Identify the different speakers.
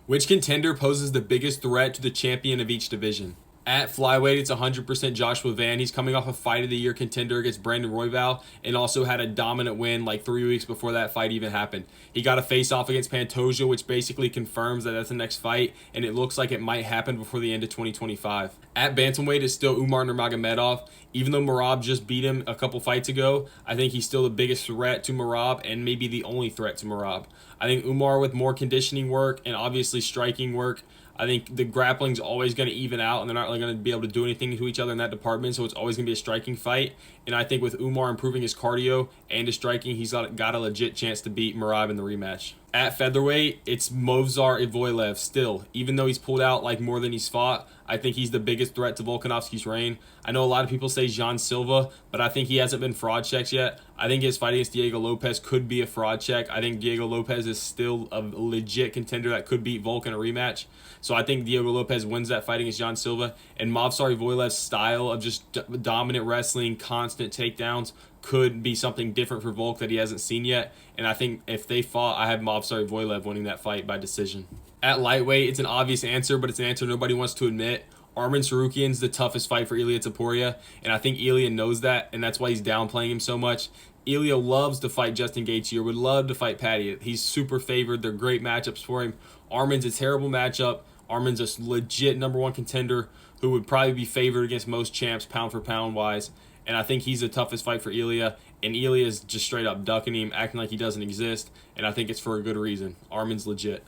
Speaker 1: Which contender poses the biggest threat to the champion of each division? At flyweight, it's 100% Joshua Van. He's coming off a fight of the year contender against Brandon Royval and also had a dominant win like 3 weeks before that fight even happened. He got a face-off against Pantoja, which basically confirms that that's the next fight, and it looks like it might happen before the end of 2025. At bantamweight, it's still Umar Nurmagomedov. Even though Merab just beat him a couple fights ago, I think he's still the biggest threat to Merab and maybe the only threat to Merab. I think Umar with more conditioning work and obviously striking work, I think the grappling's always going to even out, and they're not really going to be able to do anything to each other in that department, so it's always going to be a striking fight. And I think with Umar improving his cardio and his striking, he's got a legit chance to beat Merab in the rematch. At featherweight, it's Movsar Evloev still. Even though he's pulled out like more than he's fought, I think he's the biggest threat to Volkanovski's reign. I know a lot of people say Jean Silva, but I think he hasn't been fraud checked yet. I think his fight against Diego Lopez could be a fraud check. I think Diego Lopez is still a legit contender that could beat Volk in a rematch. So I think Diego Lopez wins that fight against Jean Silva. And Movsar Evloev's style of just dominant wrestling, constant takedowns, could be something different for Volk that he hasn't seen yet. And I think if they fought, I have Movsar Evloev winning that fight by decision. At lightweight, it's an obvious answer, but it's an answer nobody wants to admit. Arman Sarukian's the toughest fight for Ilia Topuria, and I think Ilia knows that, and that's why he's downplaying him so much. Ilia loves to fight Justin Gaethje or would love to fight Paddy. He's super favored. They're great matchups for him. Arman's a terrible matchup. Arman's a legit number one contender who would probably be favored against most champs pound for pound wise. And I think he's the toughest fight for Ilia. And Ilia's just straight up ducking him, acting like he doesn't exist. And I think it's for a good reason. Arman's legit.